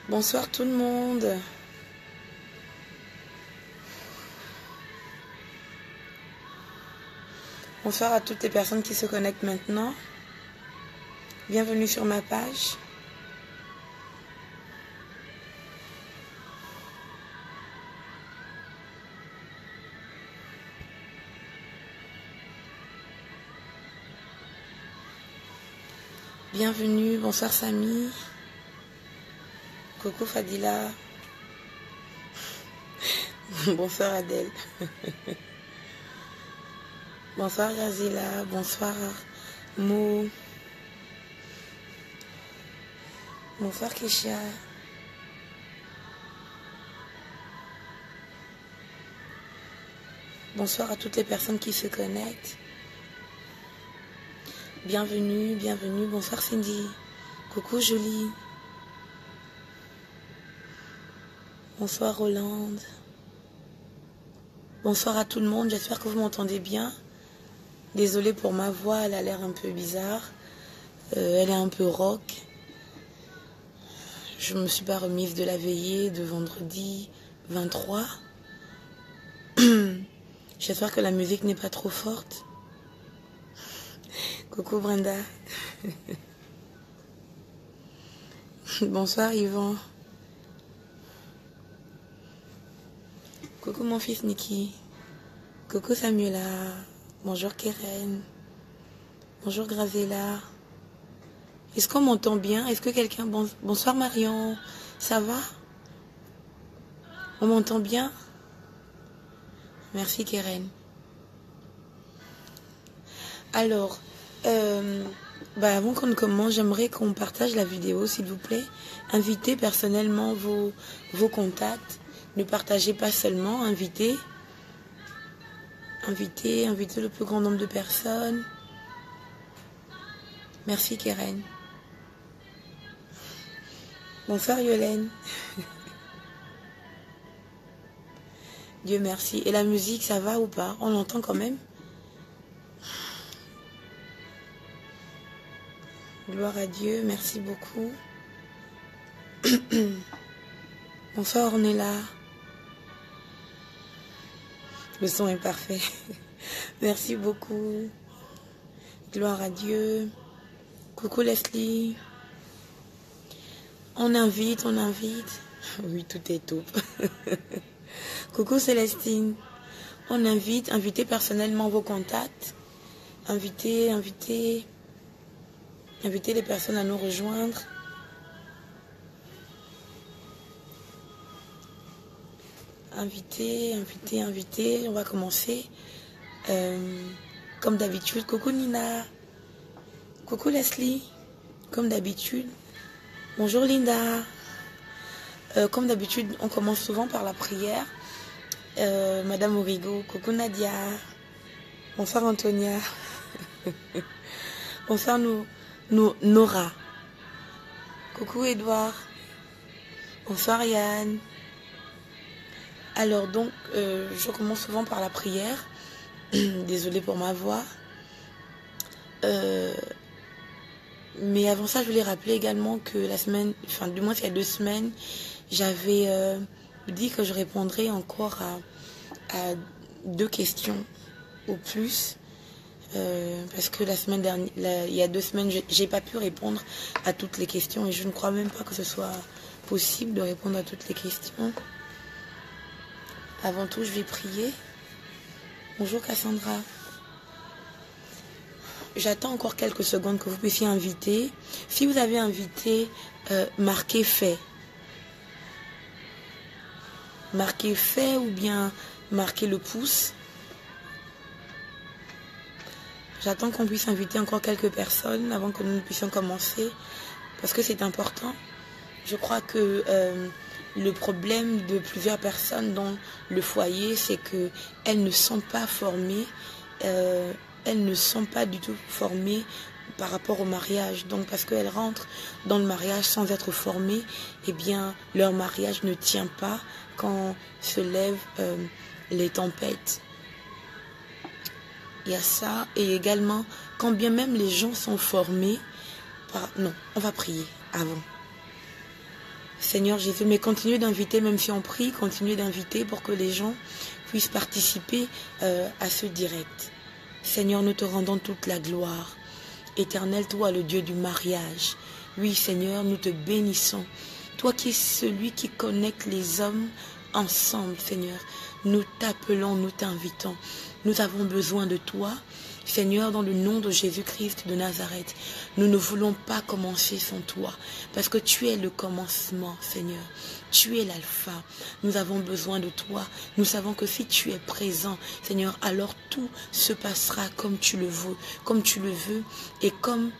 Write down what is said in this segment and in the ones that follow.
Bonsoir tout le monde. Bonsoir à toutes les personnes qui se connectent maintenant. Bienvenue sur ma page. Bienvenue, bonsoir Samy. Coucou Fadila. Bonsoir Adèle. Bonsoir Yazila. Bonsoir Mo. Bonsoir Kesha. Bonsoir à toutes les personnes qui se connectent. Bienvenue, bienvenue. Bonsoir Cindy. Coucou Julie. Bonsoir Hollande. Bonsoir à tout le monde. J'espère que vous m'entendez bien. Désolée pour ma voix, elle a l'air un peu bizarre. Elle est un peu rock. Je ne me suis pas remise de la veillée de vendredi 23. J'espère que la musique n'est pas trop forte. Coucou Brenda. Bonsoir Yvan. Coucou mon fils Niki. Coucou Samuela. Bonjour Keren. Bonjour Gravella. Est-ce qu'on m'entend bien? Est-ce que quelqu'un... Bonsoir Marion. Ça va? On m'entend bien? Merci Keren. Alors, avant qu'on commence, j'aimerais qu'on partage la vidéo, s'il vous plaît. Invitez personnellement vos contacts. Ne partagez pas seulement, invitez. Invitez le plus grand nombre de personnes. Merci Keren. Bonsoir Yolène. Dieu merci. Et la musique, ça va ou pas? On l'entend quand même? Gloire à Dieu, merci beaucoup. Bonsoir, on est là. Le son est parfait. Merci beaucoup. Gloire à Dieu. Coucou Leslie. On invite. Oui, tout est top. Coucou Célestine. On invitez personnellement vos contacts. Invitez les personnes à nous rejoindre. Invitez. On va commencer. Comme d'habitude. Coucou Nina. Coucou Leslie. Comme d'habitude. Bonjour Linda. Comme d'habitude, on commence souvent par la prière. Madame Origo. Coucou Nadia. Bonsoir Antonia. Bonsoir Nora. Coucou Edouard. Bonsoir Yann. Alors donc, je commence souvent par la prière. Désolée pour ma voix. Mais avant ça, je voulais rappeler également que la semaine, enfin du moins il y a 2 semaines, j'avais dit que je répondrais encore à 2 questions au plus. Parce que la semaine dernière, il y a 2 semaines, j'ai pas pu répondre à toutes les questions et je ne crois même pas que ce soit possible de répondre à toutes les questions. Avant tout, je vais prier. Bonjour Cassandra. J'attends encore quelques secondes que vous puissiez inviter. Si vous avez invité, marquez fait. Marquez fait ou bien marquez le pouce. J'attends qu'on puisse inviter encore quelques personnes avant que nous puissions commencer. Parce que c'est important. Je crois que le problème de plusieurs personnes dans le foyer, c'est qu'elles ne sont pas formées. Elles ne sont pas du tout formées par rapport au mariage. Donc parce qu'elles rentrent dans le mariage sans être formées, eh bien leur mariage ne tient pas quand se lèvent les tempêtes. Il y a ça. Et également, quand bien même les gens sont formés, non, on va prier avant. Seigneur Jésus, mais continuez d'inviter, même si on prie, continuez d'inviter pour que les gens puissent participer à ce direct. Seigneur, nous te rendons toute la gloire. Éternel, toi, le Dieu du mariage. Oui, Seigneur, nous te bénissons. Toi qui es celui qui connecte les hommes ensemble, Seigneur. Nous t'appelons, nous t'invitons. Nous avons besoin de toi. Seigneur, dans le nom de Jésus-Christ de Nazareth, nous ne voulons pas commencer sans toi, parce que tu es le commencement, Seigneur. Tu es l'alpha. Nous avons besoin de toi. Nous savons que si tu es présent, Seigneur, alors tout se passera comme tu le veux et comme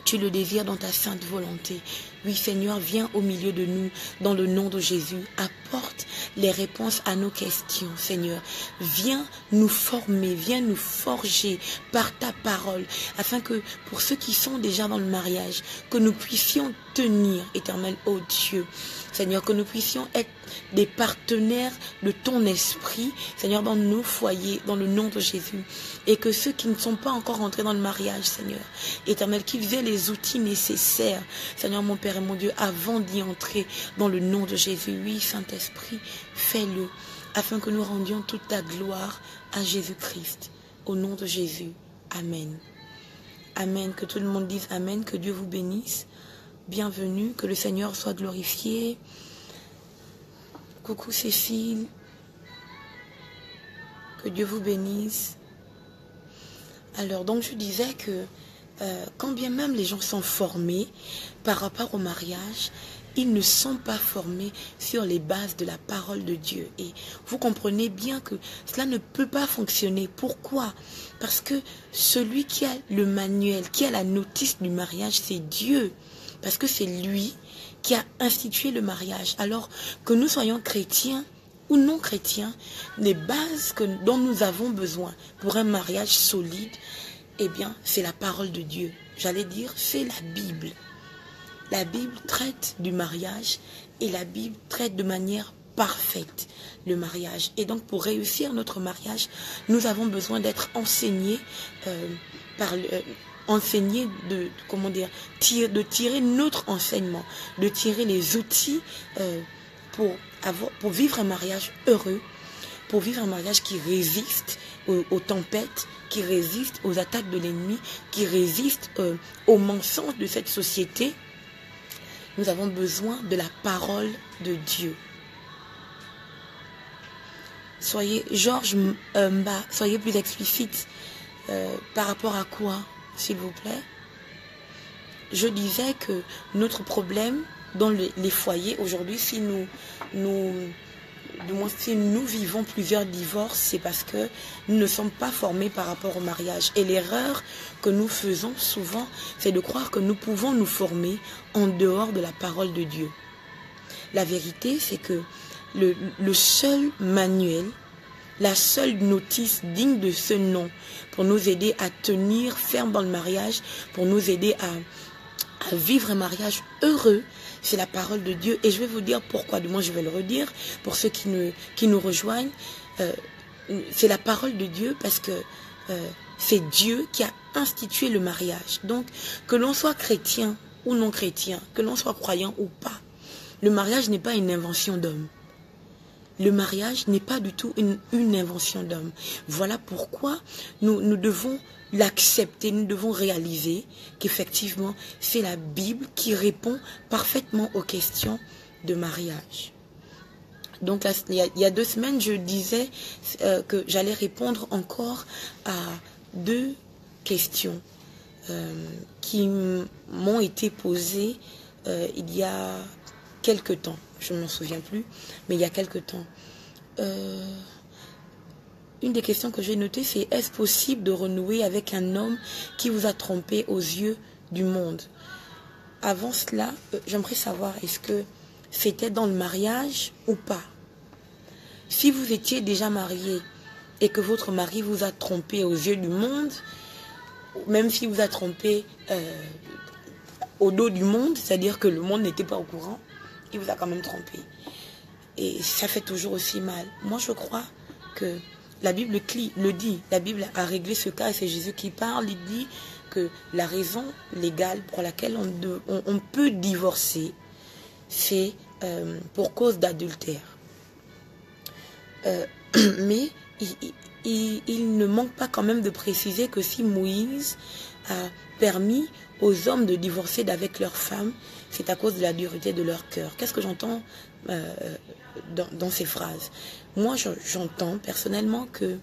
tu le désires dans ta sainte volonté. Oui, Seigneur, viens au milieu de nous, dans le nom de Jésus. Apporte les réponses à nos questions, Seigneur. Viens nous former, viens nous forger par ta parole, afin que, pour ceux qui sont déjà dans le mariage, que nous puissions tenir, éternel, ô Dieu. Seigneur, que nous puissions être des partenaires de ton esprit, Seigneur, dans nos foyers, dans le nom de Jésus. Et que ceux qui ne sont pas encore entrés dans le mariage, Seigneur, éternel, qu'ils aient les outils nécessaires, Seigneur, mon Père et mon Dieu, avant d'y entrer, dans le nom de Jésus. Oui, Saint-Esprit, fais-le, afin que nous rendions toute ta gloire à Jésus-Christ. Au nom de Jésus. Amen. Amen. Que tout le monde dise Amen. Que Dieu vous bénisse. Bienvenue. Que le Seigneur soit glorifié. Coucou Cécile. Que Dieu vous bénisse. Alors, donc je disais que quand bien même les gens sont formés par rapport au mariage, ils ne sont pas formés sur les bases de la parole de Dieu. Et vous comprenez bien que cela ne peut pas fonctionner. Pourquoi? Parce que celui qui a le manuel, qui a la notice du mariage, c'est Dieu. Parce que c'est lui qui a institué le mariage. Alors que nous soyons chrétiens ou non chrétiens, les bases dont nous avons besoin pour un mariage solide, eh bien, c'est la parole de Dieu. J'allais dire, c'est la Bible. La Bible traite du mariage et la Bible traite de manière parfaite le mariage. Et donc, pour réussir notre mariage, nous avons besoin d'être enseignés de tirer notre enseignement, de tirer les outils pour vivre un mariage heureux, pour vivre un mariage qui résiste aux tempêtes, qui résiste aux attaques de l'ennemi, qui résiste aux mensonges de cette société. Nous avons besoin de la parole de Dieu. Soyez, Georges soyez plus explicite par rapport à quoi, s'il vous plaît? Je disais que notre problème dans les foyers aujourd'hui, si nous vivons plusieurs divorces, c'est parce que nous ne sommes pas formés par rapport au mariage. Et l'erreur que nous faisons souvent, c'est de croire que nous pouvons nous former en dehors de la parole de Dieu. La vérité, c'est que le seul manuel, la seule notice digne de ce nom pour nous aider à tenir ferme dans le mariage, pour nous aider à vivre un mariage heureux, c'est la parole de Dieu. Et je vais vous dire pourquoi. Du moins, je vais le redire pour ceux qui nous rejoignent. C'est la parole de Dieu parce que c'est Dieu qui a institué le mariage. Donc, que l'on soit chrétien ou non chrétien, que l'on soit croyant ou pas, le mariage n'est pas une invention d'homme. Le mariage n'est pas du tout une invention d'homme. Voilà pourquoi nous devons l'accepter, nous devons réaliser qu'effectivement, c'est la Bible qui répond parfaitement aux questions de mariage. Donc, il y a 2 semaines, je disais que j'allais répondre encore à 2 questions qui m'ont été posées il y a quelque temps. Je ne m'en souviens plus, mais il y a quelque temps. Une des questions que j'ai notées, c'est: est-ce possible de renouer avec un homme qui vous a trompé aux yeux du monde? Avant cela, j'aimerais savoir, est-ce que c'était dans le mariage ou pas? Si vous étiez déjà marié et que votre mari vous a trompé aux yeux du monde, même s'il vous a trompé au dos du monde, c'est-à-dire que le monde n'était pas au courant, il vous a quand même trompé. Et ça fait toujours aussi mal. Moi, je crois que la Bible le dit. La Bible a réglé ce cas et c'est Jésus qui parle. Il dit que la raison légale pour laquelle on peut divorcer, c'est pour cause d'adultère. Mais il ne manque pas quand même de préciser que si Moïse a permis aux hommes de divorcer d'avec leurs femmes, c'est à cause de la dureté de leur cœur. Qu'est-ce que j'entends dans ces phrases? Moi, j'entends personnellement que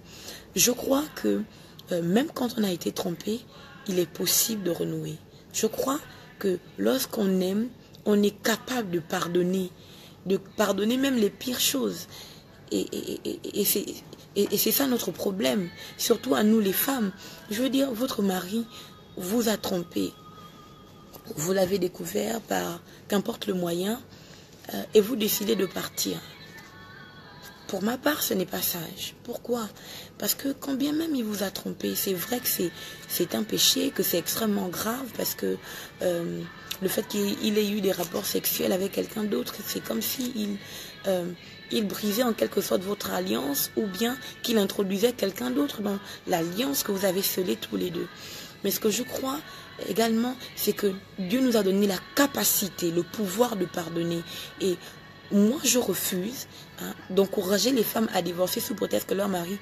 je crois que même quand on a été trompé, il est possible de renouer. Je crois que lorsqu'on aime, on est capable de pardonner même les pires choses. Et c'est ça notre problème, surtout à nous les femmes. Je veux dire, votre mari vous a trompé. Vous l'avez découvert par qu'importe le moyen et vous décidez de partir. Pour ma part, ce n'est pas sage. Pourquoi? Parce que quand bien même il vous a trompé, c'est vrai que c'est un péché, que c'est extrêmement grave, parce que le fait qu'il ait eu des rapports sexuels avec quelqu'un d'autre, c'est comme s'il il brisait en quelque sorte votre alliance, ou bien qu'il introduisait quelqu'un d'autre dans l'alliance que vous avez scellée tous les deux. Mais ce que je crois également, c'est que Dieu nous a donné la capacité, le pouvoir de pardonner. Et moi, je refuse d'encourager les femmes à divorcer sous prétexte que leurs maris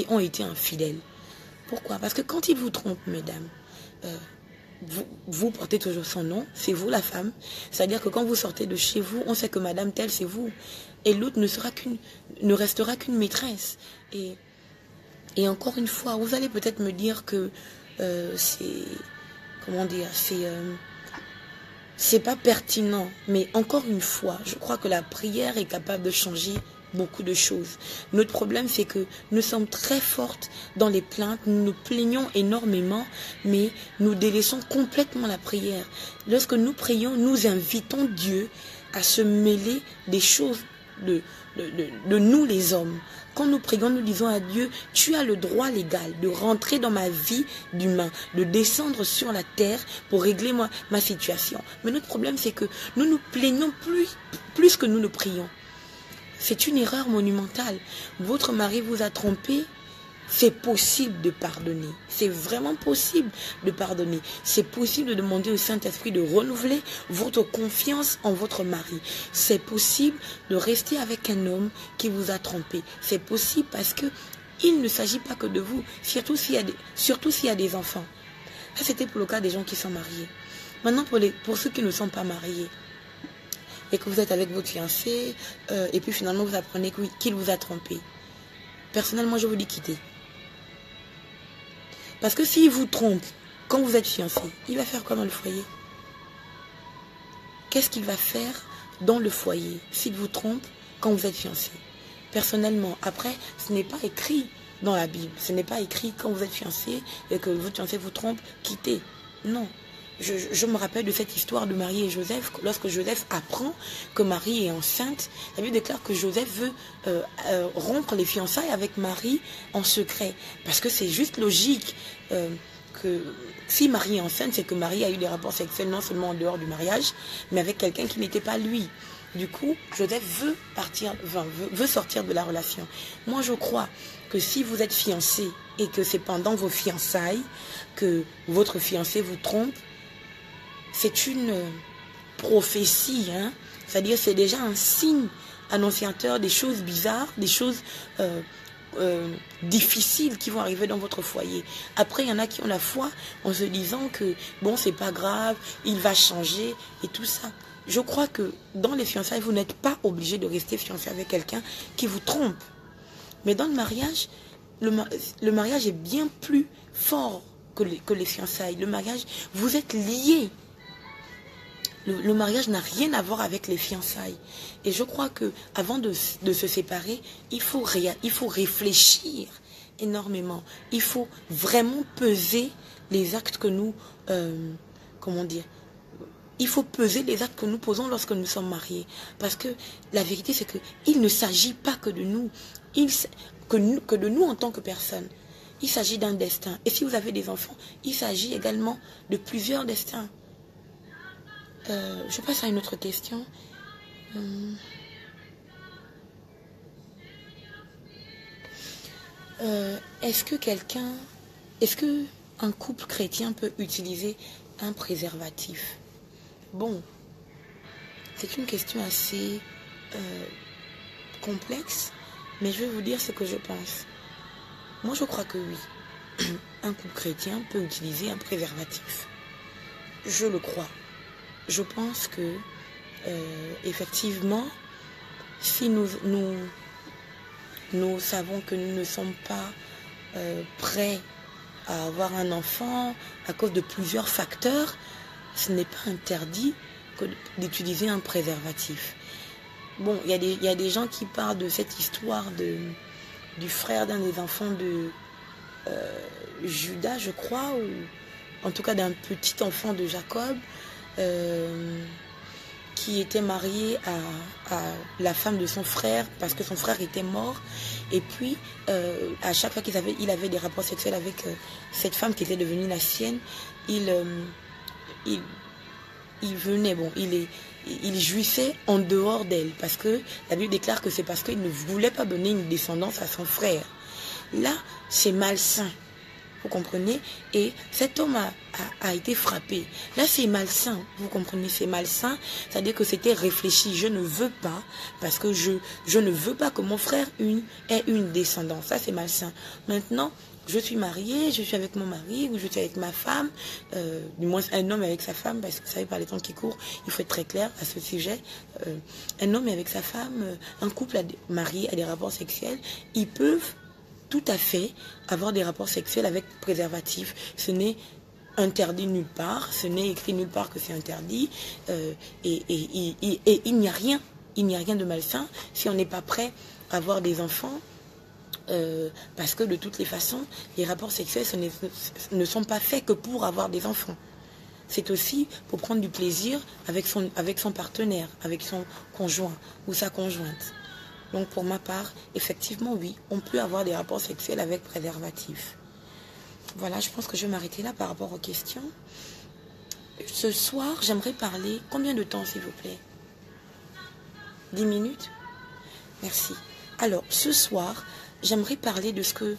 ont été infidèles. Pourquoi? Parce que quand ils vous trompent, mesdames, vous portez toujours son nom, c'est vous la femme. C'est-à-dire que quand vous sortez de chez vous, on sait que madame telle, c'est vous. Et l'autre ne restera qu'une maîtresse. Et encore une fois, vous allez peut-être me dire que c'est pas pertinent. Mais encore une fois, je crois que la prière est capable de changer beaucoup de choses. Notre problème, c'est que nous sommes très fortes dans les plaintes, nous nous plaignons énormément, mais nous délaissons complètement la prière. Lorsque nous prions, nous invitons Dieu à se mêler des choses de nous les hommes. Quand nous prions, nous disons à Dieu, tu as le droit légal de rentrer dans ma vie d'humain, de descendre sur la terre pour régler ma situation. Mais notre problème, c'est que nous nous plaignons plus que nous ne prions. C'est une erreur monumentale. Votre mari vous a trompé, c'est possible de pardonner. C'est vraiment possible de pardonner. C'est possible de demander au Saint-Esprit de renouveler votre confiance en votre mari. C'est possible de rester avec un homme qui vous a trompé. C'est possible parce que il ne s'agit pas que de vous, surtout s'il y a des enfants. Ça, c'était pour le cas des gens qui sont mariés. Maintenant, pour ceux qui ne sont pas mariés, et que vous êtes avec votre fiancé, et puis finalement vous apprenez qu'il vous a trompé. Personnellement, je vous dis quittez. Parce que s'il vous trompe quand vous êtes fiancé, il va faire quoi dans le foyer? Qu'est-ce qu'il va faire dans le foyer s'il vous trompe quand vous êtes fiancé? Personnellement, après, ce n'est pas écrit dans la Bible. Ce n'est pas écrit quand vous êtes fiancé et que votre fiancé vous trompe, quittez. Non. Je me rappelle de cette histoire de Marie et Joseph. Lorsque Joseph apprend que Marie est enceinte, la Bible déclare que Joseph veut rompre les fiançailles avec Marie en secret. Parce que c'est juste logique que si Marie est enceinte, c'est que Marie a eu des rapports sexuels non seulement en dehors du mariage, mais avec quelqu'un qui n'était pas lui. Du coup, Joseph veut sortir de la relation. Moi, je crois que si vous êtes fiancé et que c'est pendant vos fiançailles que votre fiancé vous trompe, c'est une prophétie, c'est-à-dire c'est déjà un signe annonciateur des choses bizarres, des choses difficiles qui vont arriver dans votre foyer. Après, il y en a qui ont la foi en se disant que bon, c'est pas grave, il va changer et tout ça. Je crois que dans les fiançailles, vous n'êtes pas obligé de rester fiancé avec quelqu'un qui vous trompe. Mais dans le mariage, le mariage est bien plus fort que les fiançailles. Le mariage, vous êtes liés. Le mariage n'a rien à voir avec les fiançailles. Et je crois que avant de se séparer, il faut réfléchir énormément. Il faut vraiment peser les actes que nous... il faut peser les actes que nous posons lorsque nous sommes mariés. Parce que la vérité, c'est qu'il ne s'agit pas que de nous. Que de nous en tant que personne. Il s'agit d'un destin. Et si vous avez des enfants, il s'agit également de plusieurs destins. Je passe à une autre question. Est-ce qu'un couple chrétien peut utiliser un préservatif? Bon, C'est une question assez complexe, mais je vais vous dire ce que je pense. Moi, je crois que oui, un couple chrétien peut utiliser un préservatif. Je le crois. Je pense que, effectivement, si nous savons que nous ne sommes pas prêts à avoir un enfant à cause de plusieurs facteurs, ce n'est pas interdit d'utiliser un préservatif. Bon, il y a des gens qui parlent de cette histoire du frère d'un des enfants de Judas, je crois, ou en tout cas d'un petit enfant de Jacob, qui était marié à la femme de son frère parce que son frère était mort. Et puis, à chaque fois il avait des rapports sexuels avec cette femme qui était devenue la sienne, il venait, bon, il jouissait en dehors d'elle, parce que la Bible déclare que c'est parce qu'il ne voulait pas donner une descendance à son frère. Là, c'est malsain. Vous comprenez? Et cet homme a été frappé. Là, c'est malsain. Vous comprenez? C'est malsain. C'est-à-dire que c'était réfléchi. Je ne veux pas, parce que je ne veux pas que mon frère ait une descendance. Ça, c'est malsain. Maintenant, je suis mariée, je suis avec mon mari, ou je suis avec ma femme, du moins un homme avec sa femme, parce que vous savez, par les temps qui courent, il faut être très clair à ce sujet. Un homme avec sa femme, un couple marié a des rapports sexuels, ils peuvent tout à fait avoir des rapports sexuels avec préservatif. Ce n'est interdit nulle part, ce n'est écrit nulle part que c'est interdit, et il n'y a rien de malsain si on n'est pas prêt à avoir des enfants, parce que de toutes les façons, les rapports sexuels ne sont pas faits que pour avoir des enfants. C'est aussi pour prendre du plaisir avec son partenaire, avec son conjoint ou sa conjointe. Donc pour ma part, effectivement oui, on peut avoir des rapports sexuels avec préservatif. Voilà, je pense que je vais m'arrêter là par rapport aux questions. Ce soir, j'aimerais parler... Combien de temps, s'il vous plaît? 10 minutes? Merci. Alors, ce soir, j'aimerais parler de ce que...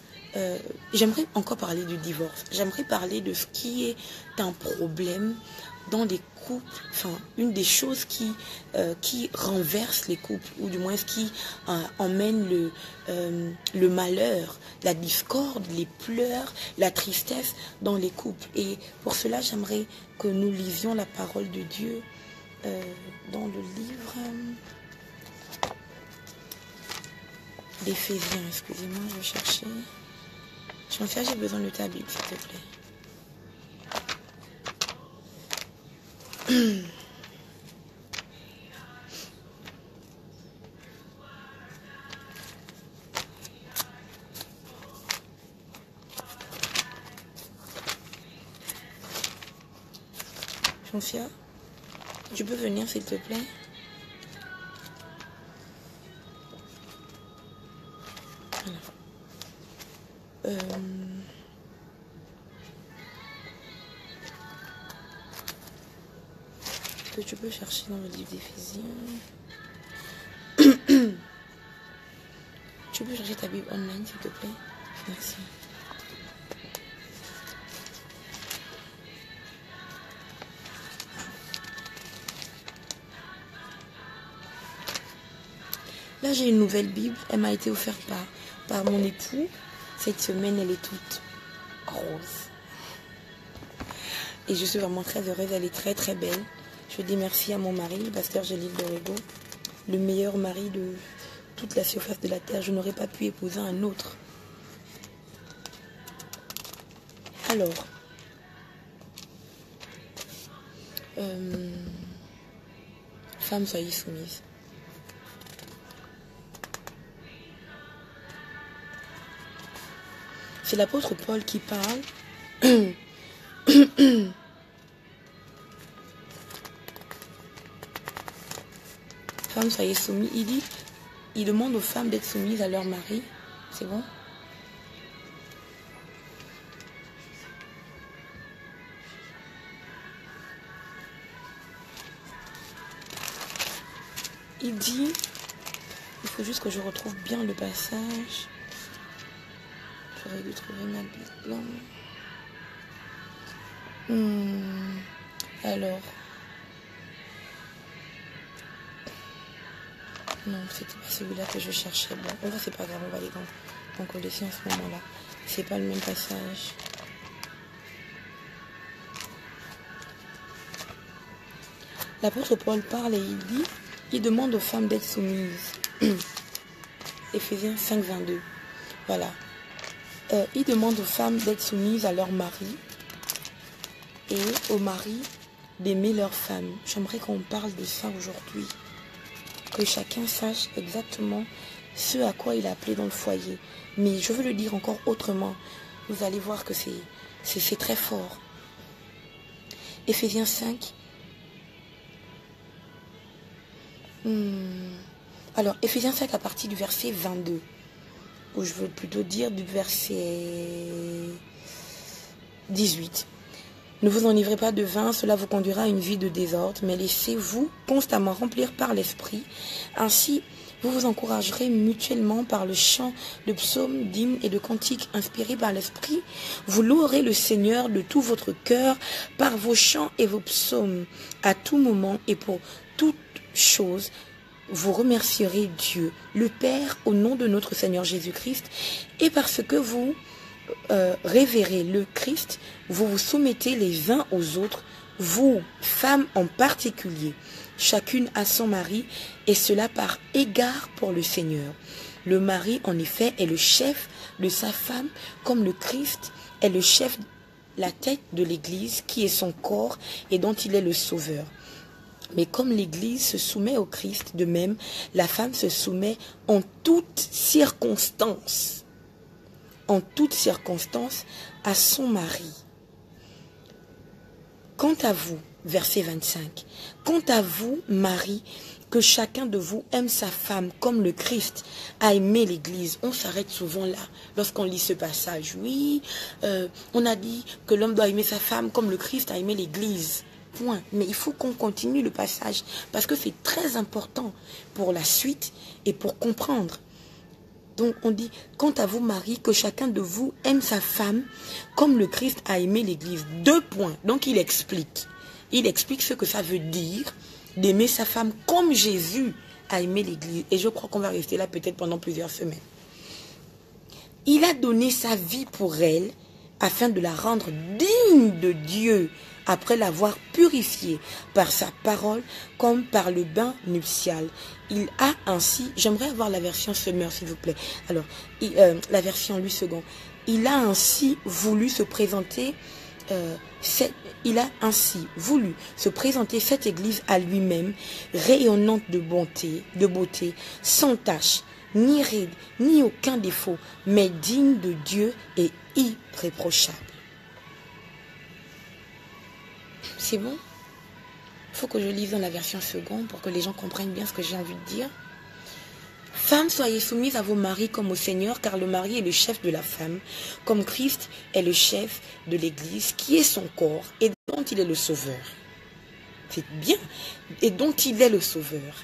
j'aimerais encore parler du divorce. J'aimerais parler de ce qui est un problème dans les couples, enfin, une des choses qui renverse les couples, ou du moins ce qui emmène le malheur, la discorde, les pleurs, la tristesse dans les couples. Et pour cela, j'aimerais que nous lisions la parole de Dieu dans le livre d'Éphésiens. Excusez-moi, je vais chercher. Jean-Pierre, j'ai besoin de ta Bible, s'il te plaît. Jean-Pierre, tu peux venir, s'il te plaît? Voilà. Que tu peux chercher dans le livre d'Éphésiens. Tu peux chercher ta Bible online, s'il te plaît? Merci. Là, j'ai une nouvelle Bible. Elle m'a été offerte par mon époux. Cette semaine, elle est toute rose. Et je suis vraiment très heureuse. Elle est très, très belle. Je dis merci à mon mari, le pasteur Gélil Dorego, le meilleur mari de toute la surface de la terre. Je n'aurais pas pu épouser un autre. Alors, femmes, soyez soumises. C'est l'apôtre Paul qui parle. Femmes, soyez soumises. Il demande aux femmes d'être soumises à leur mari. C'est bon? Il dit, il faut juste que je retrouve bien le passage. J'aurais dû trouver ma Bible. Alors, Non, c'était pas celui-là que je cherchais. Bon, c'est pas grave, on va aller dans Colossiens à ce moment-là. C'est pas le même passage. L'apôtre Paul parle et il demande aux femmes d'être soumises. Éphésiens 5, 22. Voilà. Il demande aux femmes d'être soumises à leur mari et aux maris d'aimer leurs femmes. J'aimerais qu'on parle de ça aujourd'hui. Que chacun sache exactement ce à quoi il est appelé dans le foyer. Mais je veux le dire encore autrement. Vous allez voir que c'est très fort. Éphésiens 5. Alors, Éphésiens 5 à partir du verset 22. Ou je veux plutôt dire du verset 18. Ne vous enivrez pas de vin, cela vous conduira à une vie de désordre, mais laissez-vous constamment remplir par l'esprit. Ainsi, vous vous encouragerez mutuellement par le chant de psaumes, d'hymnes et de cantiques inspirés par l'esprit. Vous louerez le Seigneur de tout votre cœur par vos chants et vos psaumes. À tout moment et pour toute chose, vous remercierez Dieu, le Père, au nom de notre Seigneur Jésus-Christ, et parce que vous révérez le Christ, vous vous soumettez les uns aux autres, vous, femmes en particulier, chacune à son mari, et cela par égard pour le Seigneur. Le mari, en effet, est le chef de sa femme, comme le Christ est le chef, la tête de l'Église, qui est son corps et dont il est le sauveur. Mais comme l'Église se soumet au Christ, de même, la femme se soumet en toutes circonstances à son mari. Quant à vous, verset 25, quant à vous, mari, que chacun de vous aime sa femme comme le Christ a aimé l'Église. On s'arrête souvent là, lorsqu'on lit ce passage. Oui, on a dit que l'homme doit aimer sa femme comme le Christ a aimé l'Église. Point. Mais il faut qu'on continue le passage, parce que c'est très important pour la suite et pour comprendre. Donc on dit, quant à vous, mari, que chacun de vous aime sa femme comme le Christ a aimé l'Église. 2 points. Donc il explique. Il explique ce que ça veut dire d'aimer sa femme comme Jésus a aimé l'Église. Et je crois qu'on va rester là peut-être pendant plusieurs semaines. Il a donné sa vie pour elle afin de la rendre digne de Dieu après l'avoir purifiée par sa parole comme par le bain nuptial. Il a ainsi, j'aimerais avoir la version Summer s'il vous plaît, alors la version Louis II, il a ainsi voulu se présenter, cette église à lui-même, rayonnante de bonté, sans tache, ni ride, ni aucun défaut, mais digne de Dieu et irréprochable. C'est bon? Il faut que je lise dans la version seconde pour que les gens comprennent bien ce que j'ai envie de dire. Femmes, soyez soumises à vos maris comme au Seigneur, car le mari est le chef de la femme, comme Christ est le chef de l'Église, qui est son corps et dont il est le sauveur. C'est bien, et dont il est le sauveur.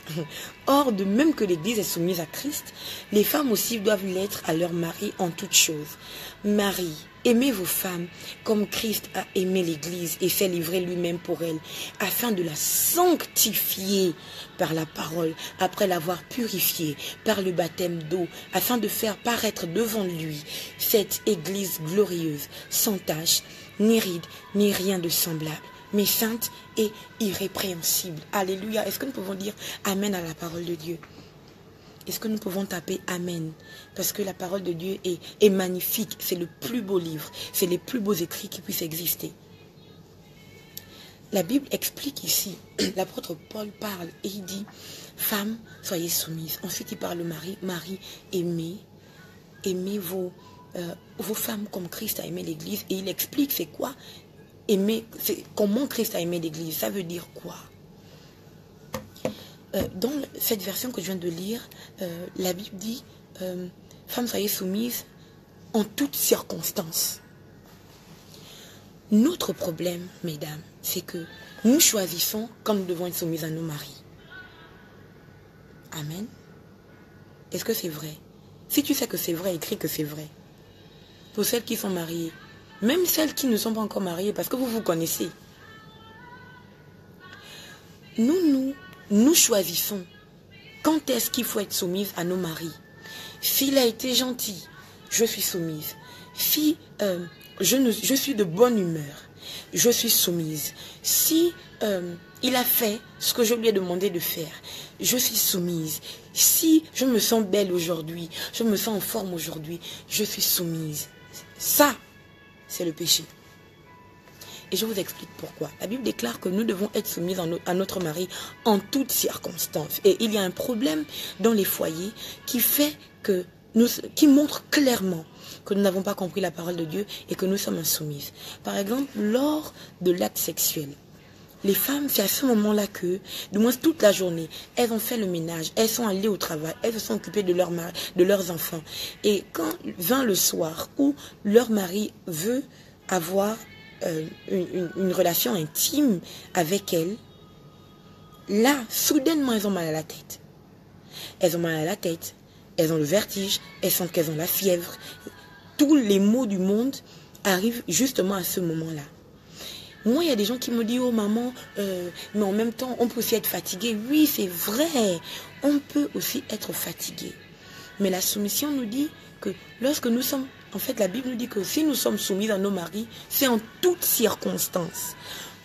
Or, de même que l'Église est soumise à Christ, les femmes aussi doivent l'être à leur mari en toutes choses. Marie, aimez vos femmes comme Christ a aimé l'Église et s'est livré lui-même pour elle, afin de la sanctifier par la parole, après l'avoir purifiée par le baptême d'eau, afin de faire paraître devant lui cette Église glorieuse, sans tache, ni ride, ni rien de semblable, mais sainte et irrépréhensible. Alléluia. Est-ce que nous pouvons dire Amen à la parole de Dieu? Est-ce que nous pouvons taper Amen? Parce que la parole de Dieu est magnifique. C'est le plus beau livre. C'est les plus beaux écrits qui puissent exister. La Bible explique ici, l'apôtre Paul parle et il dit, femmes, soyez soumises. Ensuite, il parle au mari, mari, aimez vos femmes comme Christ a aimé l'Église. Et il explique c'est quoi aimer, comment Christ a aimé l'Église. Ça veut dire quoi? Dans cette version que je viens de lire, la Bible dit femmes, soyez soumises en toutes circonstances. Notre problème, mesdames, c'est que nous choisissons quand nous devons être soumises à nos maris. Amen. Est-ce que c'est vrai? Si tu sais que c'est vrai, écris que c'est vrai. Pour celles qui sont mariées, même celles qui ne sont pas encore mariées, parce que vous vous connaissez. Nous choisissons Quand est-ce qu'il faut être soumise à nos maris? S'il a été gentil, je suis soumise. Si je suis de bonne humeur, je suis soumise. Si il a fait ce que je lui ai demandé de faire, je suis soumise. Si je me sens belle aujourd'hui, je me sens en forme aujourd'hui, je suis soumise. Ça, c'est le péché. Et je vous explique pourquoi. La Bible déclare que nous devons être soumises à notre mari en toutes circonstances. Et il y a un problème dans les foyers qui montre clairement que nous n'avons pas compris la parole de Dieu et que nous sommes insoumises. Par exemple, lors de l'acte sexuel, les femmes, c'est à ce moment-là que, du moins toute la journée, elles ont fait le ménage, elles sont allées au travail, elles se sont occupées de leurs enfants. Et quand vient le soir où leur mari veut avoir une relation intime avec elles, là, soudainement, elles ont mal à la tête. Elles ont mal à la tête, elles ont le vertige, elles sentent qu'elles ont la fièvre. Tous les maux du monde arrivent justement à ce moment-là. Moi, il y a des gens qui me disent, oh maman, mais en même temps, on peut aussi être fatigué. Oui, c'est vrai, on peut aussi être fatigué. Mais la soumission nous dit que lorsque nous sommes, en fait, la Bible nous dit que si nous sommes soumis à nos maris, c'est en toutes circonstances.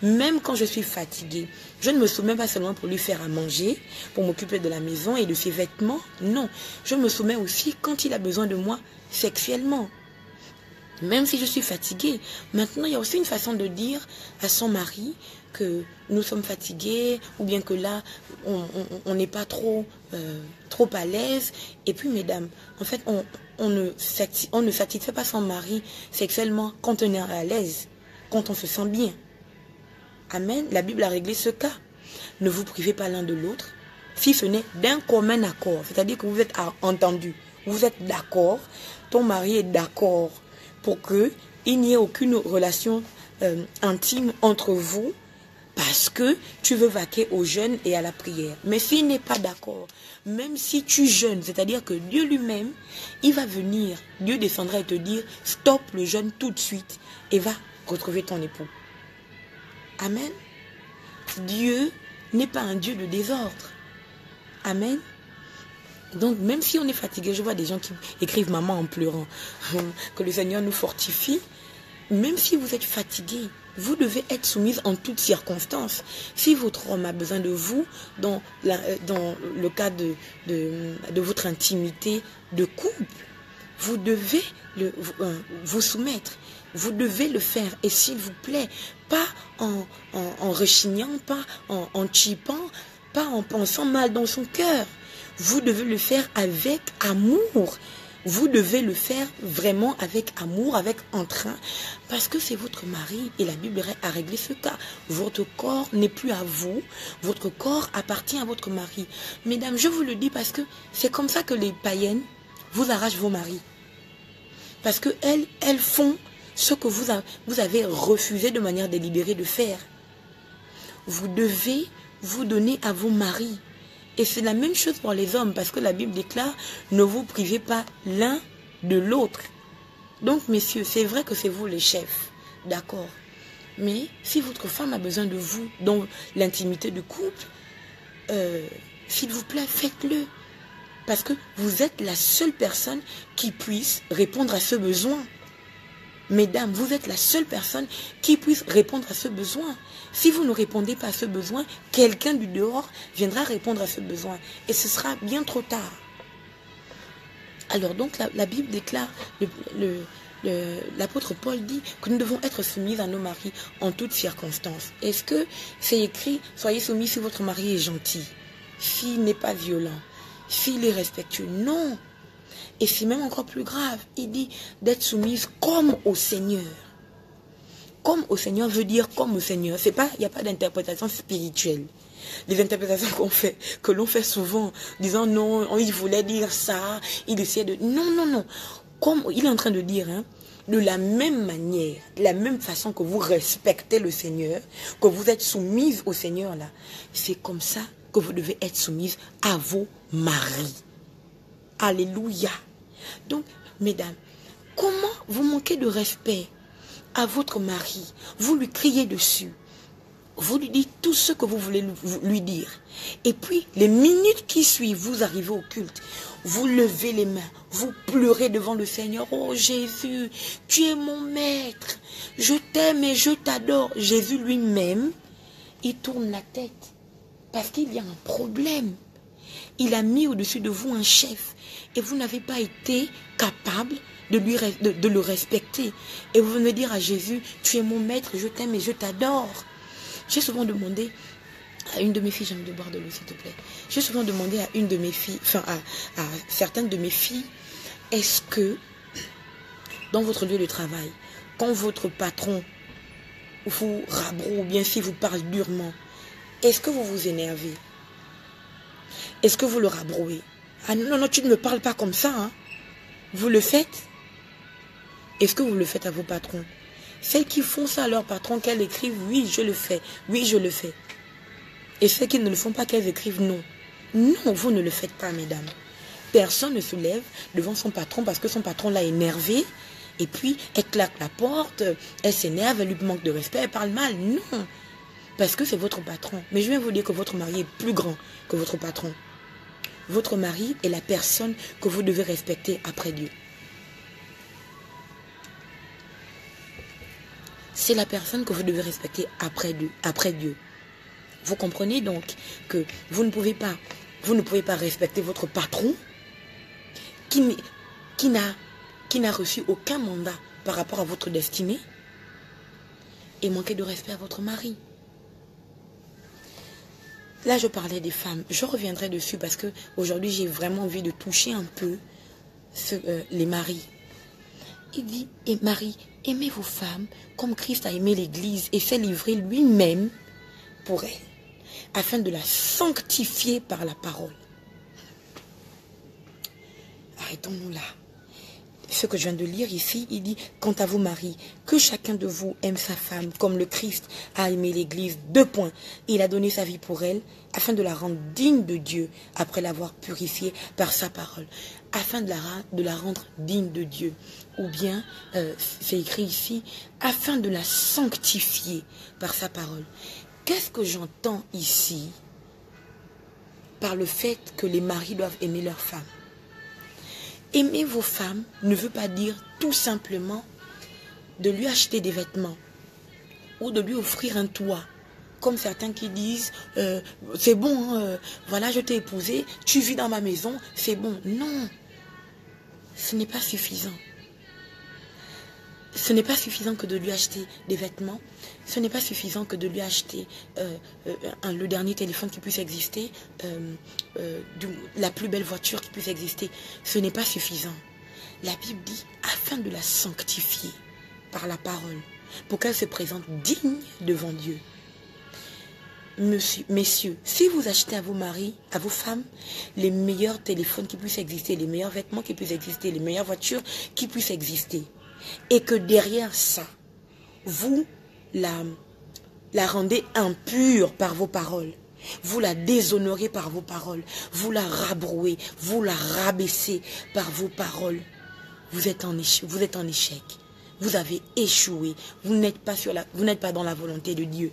Même quand je suis fatiguée, je ne me soumets pas seulement pour lui faire à manger, pour m'occuper de la maison et de ses vêtements. Non, je me soumets aussi quand il a besoin de moi sexuellement. Même si je suis fatiguée. Maintenant, il y a aussi une façon de dire à son mari que nous sommes fatigués, ou bien que là, on n'est pas trop à l'aise. Et puis, mesdames, en fait, on ne satisfait pas son mari sexuellement quand on est à l'aise, quand on se sent bien. Amen. La Bible a réglé ce cas. Ne vous privez pas l'un de l'autre, si ce n'est d'un commun accord. C'est-à-dire que vous êtes entendus, vous êtes d'accord, ton mari est d'accord pour qu'il n'y ait aucune relation intime entre vous parce que tu veux vaquer au jeûne et à la prière. Mais s'il n'est pas d'accord, même si tu jeûnes, c'est-à-dire que Dieu lui-même, il va venir, Dieu descendra et te dire, stop le jeûne tout de suite et va retrouver ton époux. Amen. Dieu n'est pas un Dieu de désordre. Amen. Donc, même si on est fatigué, je vois des gens qui écrivent maman en pleurant, que le Seigneur nous fortifie. Même si vous êtes fatigué, vous devez être soumise en toutes circonstances. Si votre homme a besoin de vous, dans le cas de votre intimité de couple, vous devez vous soumettre. Vous devez le faire. Et s'il vous plaît, pas en rechignant, pas en chipant, pas en pensant mal dans son cœur. Vous devez le faire avec amour. Vous devez le faire vraiment avec amour, avec entrain, parce que c'est votre mari et la Bible a réglé ce cas. Votre corps n'est plus à vous, votre corps appartient à votre mari. Mesdames, je vous le dis parce que c'est comme ça que les païennes vous arrachent vos maris. Parce qu'elles font ce que vous avez refusé de manière délibérée de faire. Vous devez vous donner à vos maris. Et c'est la même chose pour les hommes, parce que la Bible déclare, ne vous privez pas l'un de l'autre. Donc, messieurs, c'est vrai que c'est vous les chefs, d'accord. Mais si votre femme a besoin de vous dans l'intimité du couple, s'il vous plaît, faites-le. Parce que vous êtes la seule personne qui puisse répondre à ce besoin. Mesdames, vous êtes la seule personne qui puisse répondre à ce besoin. Si vous ne répondez pas à ce besoin, quelqu'un du dehors viendra répondre à ce besoin. Et ce sera bien trop tard. Alors donc la Bible déclare, l'apôtre Paul dit que nous devons être soumis à nos maris en toutes circonstances. Est-ce que c'est écrit, soyez soumis si votre mari est gentil, s'il n'est pas violent, s'il est respectueux? Non. Et c'est même encore plus grave. Il dit d'être soumise comme au Seigneur. Comme au Seigneur veut dire comme au Seigneur. Il n'y a pas d'interprétation spirituelle. Les interprétations que l'on fait souvent, disant non, il voulait dire ça, il essayait de... Non. Comme il est en train de dire, de la même manière, de la même façon que vous respectez le Seigneur, que vous êtes soumise au Seigneur là, c'est comme ça que vous devez être soumise à vos maris. Alléluia. Donc, mesdames, comment vous manquez de respect à votre mari? Vous lui criez dessus. Vous lui dites tout ce que vous voulez lui dire. Et puis, les minutes qui suivent, vous arrivez au culte. Vous levez les mains. Vous pleurez devant le Seigneur. Oh Jésus, tu es mon maître. Je t'aime et je t'adore. Jésus lui-même, il tourne la tête. Parce qu'il y a un problème. Il a mis au-dessus de vous un chef. Et vous n'avez pas été capable de le respecter. Et vous venez dire à Jésus, tu es mon maître, je t'aime et je t'adore. J'ai souvent demandé à une de mes filles, j'ai envie de boire de l'eau s'il te plaît. J'ai souvent demandé à une de mes filles, enfin à certaines de mes filles, est-ce que dans votre lieu de travail, quand votre patron vous rabroue ou bien si vous parle durement, est-ce que vous vous énervez? Est-ce que vous le rabrouez? Ah non, non, tu ne me parles pas comme ça. Hein. Vous le faites? Est-ce que vous le faites à vos patrons? Celles qui font ça à leur patron, qu'elles écrivent, oui, je le fais, oui, je le fais. Et celles qui ne le font pas, qu'elles écrivent, non. Non, vous ne le faites pas, mesdames. Personne ne se lève devant son patron parce que son patron l'a énervé. Et puis, elle claque la porte, elle s'énerve, elle lui manque de respect, elle parle mal. Non, parce que c'est votre patron. Mais je viens vous dire que votre mari est plus grand que votre patron. Votre mari est la personne que vous devez respecter après Dieu. C'est la personne que vous devez respecter après Dieu. Vous comprenez donc que vous ne pouvez pas respecter votre patron qui n'a reçu aucun mandat par rapport à votre destinée et manquer de respect à votre mari. Là, je parlais des femmes. Je reviendrai dessus parce que aujourd'hui, j'ai vraiment envie de toucher un peu les maris. Il dit, et Marie, aimez vos femmes comme Christ a aimé l'Église et s'est livré lui-même pour elle, afin de la sanctifier par la parole. Arrêtons-nous là. Ce que je viens de lire ici, il dit, quant à vous Marie, que chacun de vous aime sa femme comme le Christ a aimé l'Église. 2 points. Il a donné sa vie pour elle, afin de la rendre digne de Dieu, après l'avoir purifiée par sa parole. Afin de la rendre digne de Dieu. Ou bien, c'est écrit ici, afin de la sanctifier par sa parole. Qu'est-ce que j'entends ici par le fait que les maris doivent aimer leurs femmes? Aimer vos femmes ne veut pas dire tout simplement de lui acheter des vêtements ou de lui offrir un toit. Comme certains qui disent, c'est bon, voilà, je t'ai épousé, tu vis dans ma maison, c'est bon. Non, ce n'est pas suffisant. Ce n'est pas suffisant que de lui acheter des vêtements. Ce n'est pas suffisant que de lui acheter le dernier téléphone qui puisse exister, la plus belle voiture qui puisse exister. Ce n'est pas suffisant. La Bible dit, afin de la sanctifier par la parole, pour qu'elle se présente digne devant Dieu. Messieurs, si vous achetez à vos maris, à vos femmes, les meilleurs téléphones qui puissent exister, les meilleurs vêtements qui puissent exister, les meilleures voitures qui puissent exister, et que derrière ça, vous la rendez impure par vos paroles, vous la déshonorez par vos paroles, vous la rabrouez, vous la rabaissez par vos paroles, vous êtes en échec, vous avez échoué, vous n'êtes pas dans la volonté de Dieu.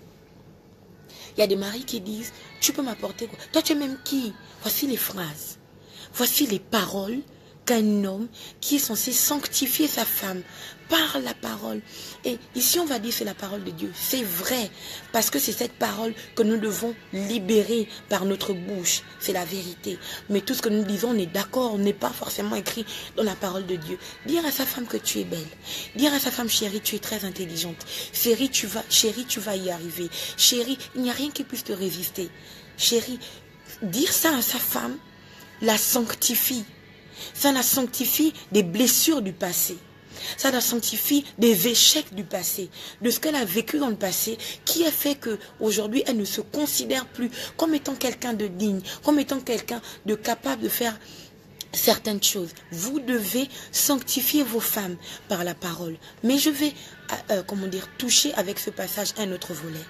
Il y a des maris qui disent, tu peux m'apporter quoi? Toi tu es même qui? Voici les phrases, voici les paroles qu'un homme qui est censé sanctifier sa femme par la parole. Et ici on va dire c'est la parole de Dieu. C'est vrai, parce que c'est cette parole que nous devons libérer par notre bouche. C'est la vérité. Mais tout ce que nous disons, on est d'accord, on n'est pas forcément écrit dans la parole de Dieu. Dire à sa femme que tu es belle. Dire à sa femme, chérie, tu es très intelligente. Chérie, tu vas y arriver. Chérie, il n'y a rien qui puisse te résister. Chérie, dire ça à sa femme la sanctifie. Ça la sanctifie des blessures du passé. Ça la sanctifie des échecs du passé, de ce qu'elle a vécu dans le passé, qui a fait qu'aujourd'hui, elle ne se considère plus comme étant quelqu'un de digne, comme étant quelqu'un de capable de faire certaines choses. Vous devez sanctifier vos femmes par la parole. Mais je vais, toucher avec ce passage un autre volet.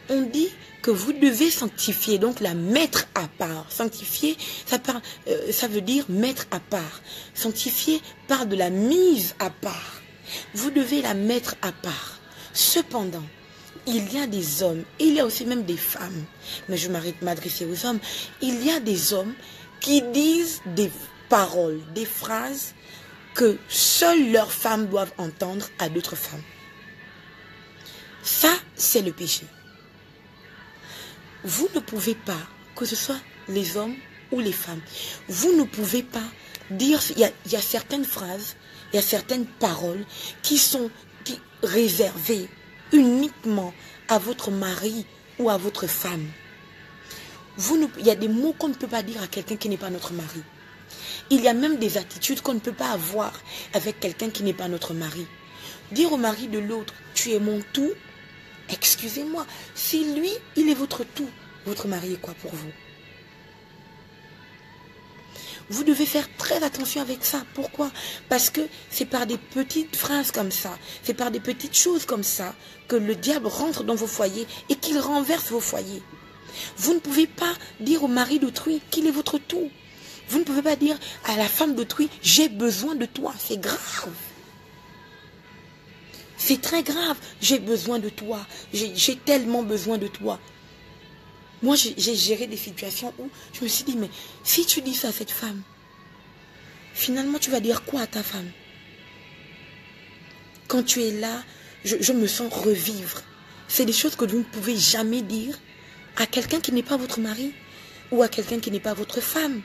On dit que vous devez sanctifier, donc la mettre à part. Sanctifier, ça veut dire mettre à part. Sanctifier parle de la mise à part. Vous devez la mettre à part. Cependant, il y a des hommes, et il y a aussi même des femmes, mais je vais m'adresser aux hommes, il y a des hommes qui disent des paroles, des phrases que seules leurs femmes doivent entendre à d'autres femmes. Ça, c'est le péché. Vous ne pouvez pas, que ce soit les hommes ou les femmes, vous ne pouvez pas dire, il y a certaines phrases, il y a certaines paroles qui sont réservées uniquement à votre mari ou à votre femme. Il y a des mots qu'on ne peut pas dire à quelqu'un qui n'est pas notre mari. Il y a même des attitudes qu'on ne peut pas avoir avec quelqu'un qui n'est pas notre mari. Dire au mari de l'autre, tu es mon tout, excusez-moi, si lui, il est votre tout, votre mari est quoi pour vous? Vous devez faire très attention avec ça. Pourquoi? Parce que c'est par des petites phrases comme ça, c'est par des petites choses comme ça que le diable rentre dans vos foyers et qu'il renverse vos foyers. Vous ne pouvez pas dire au mari d'autrui qu'il est votre tout. Vous ne pouvez pas dire à la femme d'autrui, j'ai besoin de toi. C'est grave. C'est très grave. J'ai besoin de toi. J'ai tellement besoin de toi. Moi, j'ai géré des situations où je me suis dit, mais si tu dis ça à cette femme, finalement, tu vas dire quoi à ta femme? Quand tu es là, je me sens revivre. C'est des choses que vous ne pouvez jamais dire à quelqu'un qui n'est pas votre mari ou à quelqu'un qui n'est pas votre femme.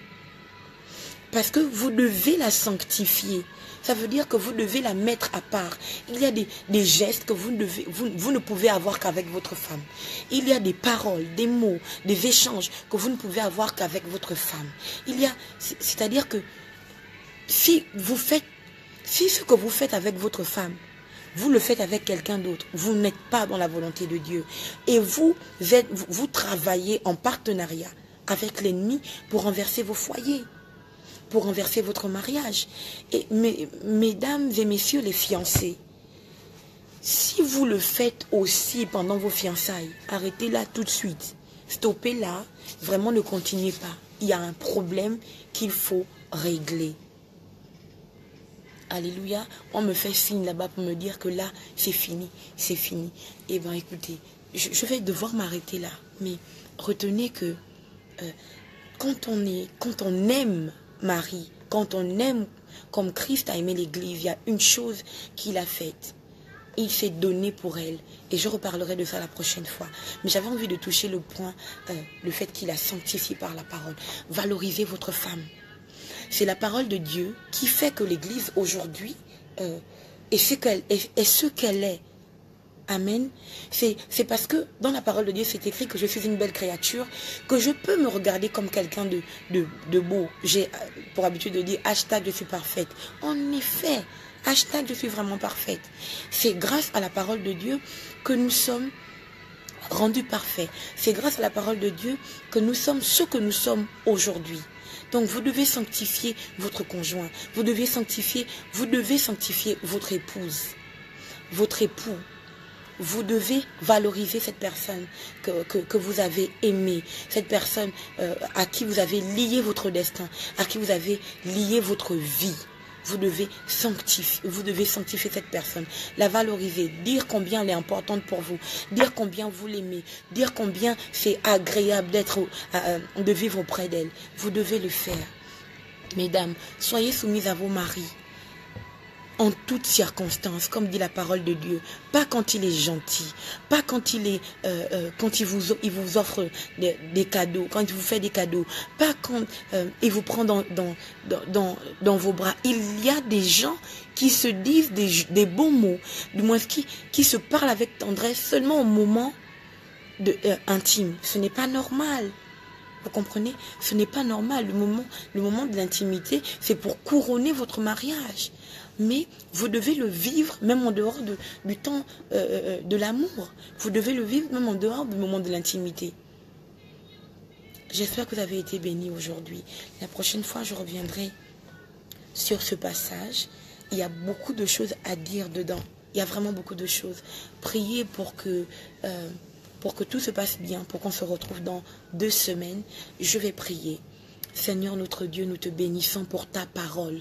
Parce que vous devez la sanctifier. Ça veut dire que vous devez la mettre à part. Il y a des gestes que vous ne pouvez avoir qu'avec votre femme. Il y a des paroles, des mots, des échanges que vous ne pouvez avoir qu'avec votre femme. C'est-à-dire que si ce que vous faites avec votre femme, vous le faites avec quelqu'un d'autre, vous n'êtes pas dans la volonté de Dieu. Et vous travaillez en partenariat avec l'ennemi pour renverser vos foyers, pour renverser votre mariage. Et mesdames et messieurs les fiancés, si vous le faites aussi pendant vos fiançailles, arrêtez là tout de suite. Stoppez là, vraiment ne continuez pas. Il y a un problème qu'il faut régler. Alléluia, on me fait signe là-bas pour me dire que là, c'est fini, c'est fini. Eh bien, écoutez, je vais devoir m'arrêter là. Mais retenez que quand on aime Marie, quand on aime comme Christ a aimé l'Église, il y a une chose qu'il a faite. Il s'est donné pour elle. Et je reparlerai de ça la prochaine fois. Mais j'avais envie de toucher le point, le fait qu'il a sanctifié par la parole. Valorisez votre femme. C'est la parole de Dieu qui fait que l'Église aujourd'hui est ce qu'elle est. Amen. C'est parce que dans la parole de Dieu, c'est écrit que je suis une belle créature, que je peux me regarder comme quelqu'un de beau. J'ai pour habitude de dire hashtag je suis parfaite. En effet, hashtag je suis vraiment parfaite. C'est grâce à la parole de Dieu que nous sommes rendus parfaits. C'est grâce à la parole de Dieu que nous sommes ce que nous sommes aujourd'hui. Donc vous devez sanctifier votre conjoint, vous devez sanctifier votre épouse, votre époux. Vous devez valoriser cette personne que vous avez aimée, cette personne à qui vous avez lié votre destin, à qui vous avez lié votre vie. Vous devez sanctifier cette personne, la valoriser, dire combien elle est importante pour vous, dire combien vous l'aimez, dire combien c'est agréable de vivre auprès d'elle. Vous devez le faire. Mesdames, soyez soumises à vos maris. En toutes circonstances, comme dit la parole de Dieu, pas quand il est gentil, pas quand quand il vous offre des cadeaux, quand il vous fait des cadeaux, pas quand il vous prend dans vos bras. Il y a des gens qui se disent des beaux mots, du moins qui se parlent avec tendresse seulement au moment intime. Ce n'est pas normal. Vous comprenez? Ce n'est pas normal. Le moment de l'intimité, c'est pour couronner votre mariage. Mais vous devez le vivre même en dehors du temps de l'amour. Vous devez le vivre même en dehors du moment de l'intimité. J'espère que vous avez été bénis aujourd'hui. La prochaine fois, je reviendrai sur ce passage. Il y a beaucoup de choses à dire dedans. Il y a vraiment beaucoup de choses. Priez pour que tout se passe bien, pour qu'on se retrouve dans 2 semaines. Je vais prier. Seigneur notre Dieu, nous te bénissons pour ta parole.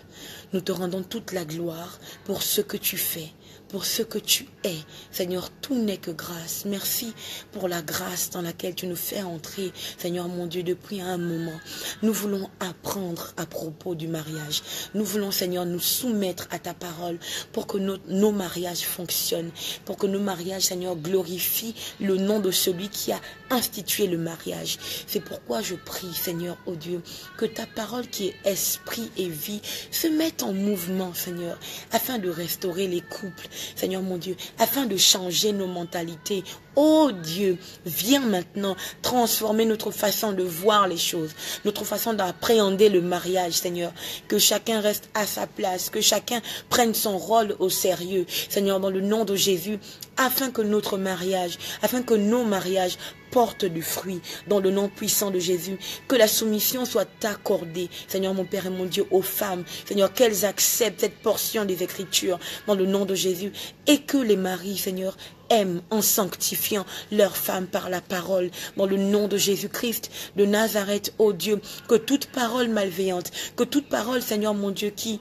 Nous te rendons toute la gloire pour ce que tu fais. pour ce que tu es. Seigneur, tout n'est que grâce. Merci pour la grâce dans laquelle tu nous fais entrer, Seigneur mon Dieu, depuis un moment. Nous voulons apprendre à propos du mariage. Nous voulons, Seigneur, nous soumettre à ta parole pour que nos mariages fonctionnent, pour que nos mariages, Seigneur, glorifient le nom de celui qui a institué le mariage. C'est pourquoi je prie, Seigneur, oh Dieu, que ta parole qui est esprit et vie se mette en mouvement, Seigneur, afin de restaurer les couples, Seigneur mon Dieu, afin de changer nos mentalités. Oh Dieu, viens maintenant transformer notre façon de voir les choses, notre façon d'appréhender le mariage, Seigneur. Que chacun reste à sa place, que chacun prenne son rôle au sérieux, Seigneur, dans le nom de Jésus, afin que notre mariage, afin que nos mariages portent du fruit dans le nom puissant de Jésus. Que la soumission soit accordée, Seigneur mon Père et mon Dieu, aux femmes, Seigneur, qu'elles acceptent cette portion des Écritures dans le nom de Jésus, et que les maris, Seigneur, aiment en sanctifiant leurs femmes par la parole, dans le nom de Jésus-Christ de Nazareth, ô Dieu, que toute parole malveillante, que toute parole, Seigneur mon Dieu, qui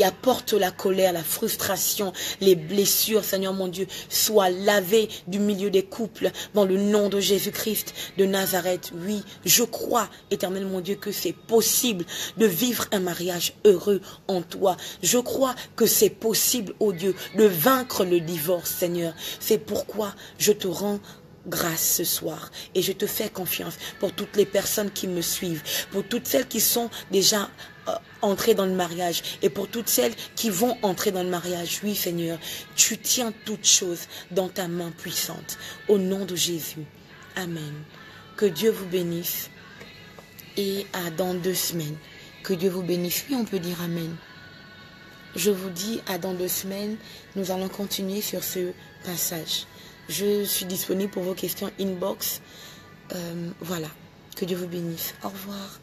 apporte la colère, la frustration, les blessures, Seigneur mon Dieu, soit lavé du milieu des couples, dans le nom de Jésus-Christ de Nazareth. Oui, je crois, éternel mon Dieu, que c'est possible de vivre un mariage heureux en toi. Je crois que c'est possible, oh Dieu, de vaincre le divorce, Seigneur. C'est pourquoi je te rends grâce ce soir et je te fais confiance pour toutes les personnes qui me suivent, pour toutes celles qui sont déjà entrées dans le mariage et pour toutes celles qui vont entrer dans le mariage. Oui, Seigneur, tu tiens toutes choses dans ta main puissante. Au nom de Jésus. Amen. Que Dieu vous bénisse et à dans 2 semaines. Que Dieu vous bénisse. Oui, on peut dire Amen. Je vous dis à dans 2 semaines. Nous allons continuer sur ce passage. Je suis disponible pour vos questions inbox. Voilà. Que Dieu vous bénisse. Au revoir.